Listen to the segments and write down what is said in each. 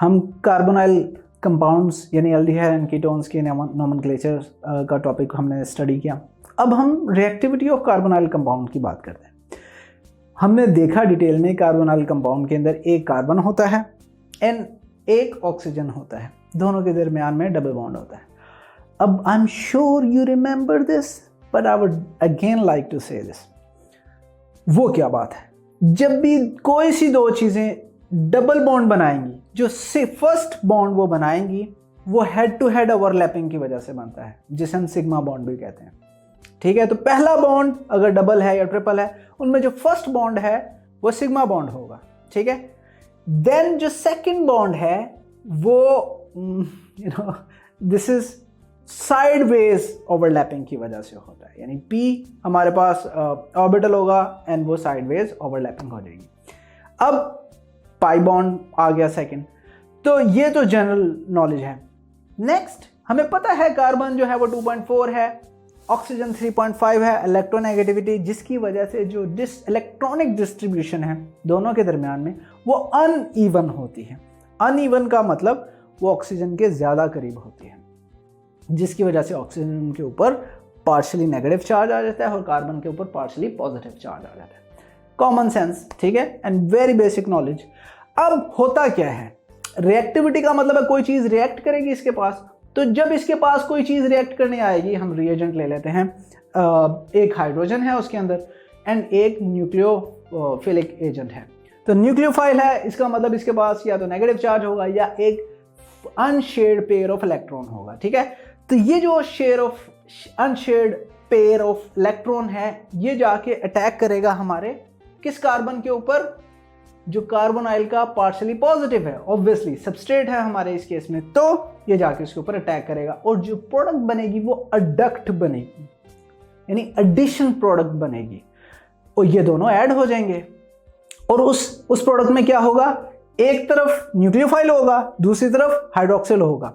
हम carbonyl compounds यानी aldehyde and ketones के नोमेनक्लेचर का टॉपिक हमने स्टडी किया। अब हम रिएक्टिविटी ऑफ कार्बोनाइल कंपाउंड की बात करते हैं। हमने देखा डिटेल में कार्बोनाइल कंपाउंड के अंदर एक कार्बन होता है एंड एक ऑक्सीजन होता है, दोनों के दरमियान में डबल बॉन्ड होता है। अब I am sure you remember this, but I would again like to say this. वो क्या बात है, जब भी कोई सी दो चीज़ें डबल बॉन्ड बनाएंगी, जो से फर्स्ट बॉन्ड वो बनाएंगी वो हेड टू हेड ओवरलैपिंग की वजह से बनता है, जिसे हम सिग्मा बॉन्ड भी कहते हैं। ठीक है, तो पहला बॉन्ड अगर डबल है या ट्रिपल है, उनमें जो फर्स्ट बॉन्ड है वो सिग्मा बॉन्ड होगा। ठीक है, देन जो सेकंड बॉन्ड है वो दिस इज साइडवेज ओवरलैपिंग की वजह से होता है, यानी P हमारे पास ऑर्बिटल होगा एंड वो साइडवेज ओवरलैपिंग हो जाएगी। अब पाई बॉन्ड आ गया सेकंड, तो ये तो जनरल नॉलेज है। नेक्स्ट हमें पता है कार्बन जो है वो 2.4 है, ऑक्सीजन 3.5 है, इलेक्ट्रोनेगेटिविटी, जिसकी वजह से जो इलेक्ट्रॉनिक डिस्ट्रीब्यूशन है दोनों के दरमियान में वो अनइवन होती है। अनइवन का मतलब वो ऑक्सीजन के ज़्यादा करीब होती है, जिसकी वजह से ऑक्सीजन के ऊपर पार्शियली नेगेटिव चार्ज आ जाता है और कार्बन के ऊपर पार्शियली पॉजिटिव चार्ज आ जाता है। कॉमन सेंस, ठीक है, एंड वेरी बेसिक नॉलेज। अब होता क्या है, रिएक्टिविटी का मतलब है कोई चीज़ रिएक्ट करेगी इसके पास, तो जब इसके पास कोई चीज़ रिएक्ट करने आएगी, हम रिएजेंट ले लेते हैं, एक हाइड्रोजन है उसके अंदर एंड एक न्यूक्लियोफिलिक एजेंट है। तो न्यूक्लियोफाइल है, इसका मतलब इसके पास या तो नेगेटिव चार्ज होगा या एक अनशेयर्ड पेयर ऑफ इलेक्ट्रॉन होगा। ठीक है, तो ये जो अनशेयर्ड पेयर ऑफ इलेक्ट्रॉन है, ये जाके अटैक करेगा हमारे किस कार्बन के ऊपर, जो कार्बोनाइल का पार्शियली पॉजिटिव है, ऑब्वियसली सबस्ट्रेट है हमारे इस केस में, तो ये जाके उसके ऊपर अटैक करेगा और जो प्रोडक्ट बनेगी वो अडक्ट बनेगी, यानी एडिशन प्रोडक्ट बनेगी, और ये दोनों ऐड हो जाएंगे और उस प्रोडक्ट में क्या होगा, एक तरफ न्यूक्लियोफाइल होगा, दूसरी तरफ हाइड्रोक्सिल होगा,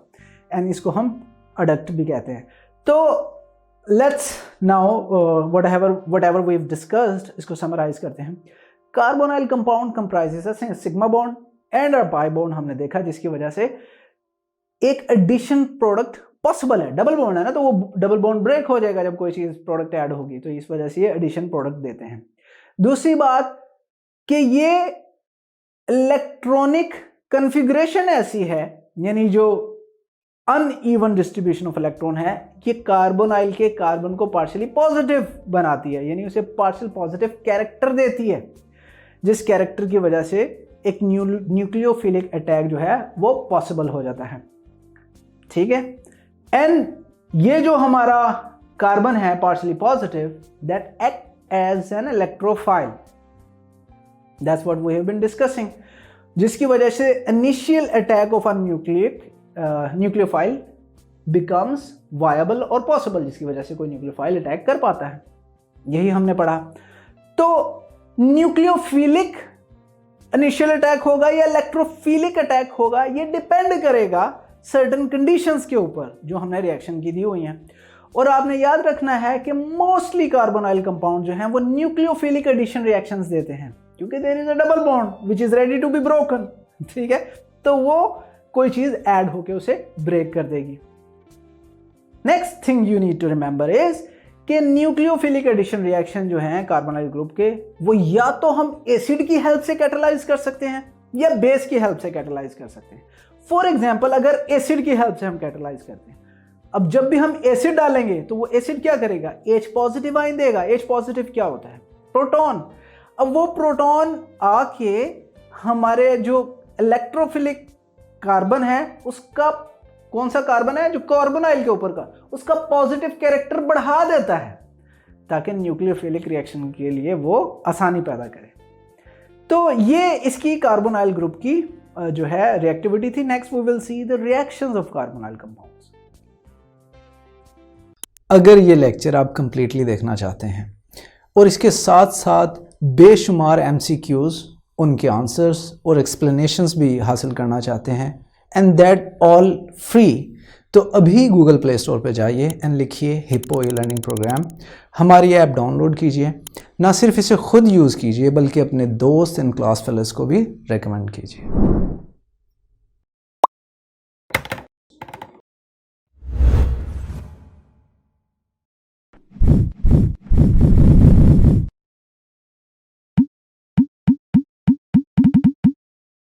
एंड इसको हम अडक्ट भी कहते हैं। तो let's now whatever we have discussed, इसको समराइज करते हैं। Carbonyl compound comprises a sigma bond and a pi bond, हमने देखा, जिसकी वजह से एक एडिशन प्रोडक्ट पॉसिबल है। डबल बॉन्ड है ना, तो वो डबल बॉन्ड ब्रेक हो जाएगा जब कोई चीज प्रोडक्ट ऐड होगी, तो इस वजह से ये एडिशन प्रोडक्ट देते हैं। दूसरी बात कि ये इलेक्ट्रॉनिक कॉन्फ़िगरेशन ऐसी है, यानी जो अनइवन डिस्ट्रीब्यूशन ऑफ इलेक्ट्रॉन है, ये कार्बोनाइल के कार्बन को पार्शियली पॉजिटिव बनाती है, यानी उसे पार्शियल पॉजिटिव कैरेक्टर देती है, जिस कैरेक्टर की वजह से एक न्यूक्लियोफिलिक अटैक जो है वो पॉसिबल हो जाता है। ठीक है, एंड ये जो हमारा कार्बन है partially positive, that act as an electrophile, that's what we have been discussing, जिसकी वजह से initial attack of a nucleophile becomes viable और पॉसिबल, जिसकी वजह से कोई न्यूक्लियोफाइल अटैक कर पाता है। यही हमने पढ़ा। तो न्यूक्लियोफिलिक इनिशियल अटैक होगा या इलेक्ट्रोफिलिक अटैक होगा, ये डिपेंड करेगा सर्टेन कंडीशंस के ऊपर जो हमने रिएक्शन की दी हुई हैं। और आपने याद रखना है कि मोस्टली कार्बोनाइल कंपाउंड जो हैं वो न्यूक्लियोफिलिक एडिशन रिएक्शंस देते हैं, क्योंकि there is a double bond which is ready to be broken. ठीक है, तो वो कोई चीज ऐड होके उसे ब्रेक कर देगी। Next thing you need to remember is कि न्यूक्लियोफिलिक एडिशन रिएक्शन जो हैं कार्बोनाइल ग्रुप के, वो या तो हम एसिड की हेल्प से कैटालाइज कर सकते हैं या बेस की हेल्प से कैटालाइज कर सकते हैं। फॉर एग्जांपल, अगर एसिड की हेल्प से हम कैटालाइज करते हैं, अब जब भी हम एसिड डालेंगे तो वो एसिड क्या करेगा, H पॉजिटिव आयन देगा। H पॉजिटिव क्या होता है, प्रोटॉन। अब वो प्रोटॉन आके हमारे जो इलेक्ट्रोफिलिक कार्बन है, उसका कौन सा कार्बन है जो कार्बोनाइल के ऊपर का, उसका पॉजिटिव कैरेक्टर बढ़ा देता है, ताकि न्यूक्लियोफिलिक रिएक्शन के लिए वो आसानी पैदा करे। तो ये इसकी कार्बोनाइल ग्रुप की जो है रिएक्टिविटी थी। Next we will see the reactions of carbonyl compounds. अगर ये लेक्चर आप कंप्लीटली देखना चाहते हैं और इसके साथ साथ बेशुमार MCQs, उनके आंसर्स और एक्सप्लेनेशंस भी हासिल करना चाहते हैं, एंड दैट ऑल फ्री, तो अभी गूगल प्ले स्टोर पे जाइए एंड लिखिए हिप्पो ई लर्निंग प्रोग्राम। हमारी ऐप डाउनलोड कीजिए, ना सिर्फ इसे खुद यूज़ कीजिए बल्कि अपने दोस्त एंड क्लास फेलोज़ को भी रेकमेंड कीजिए।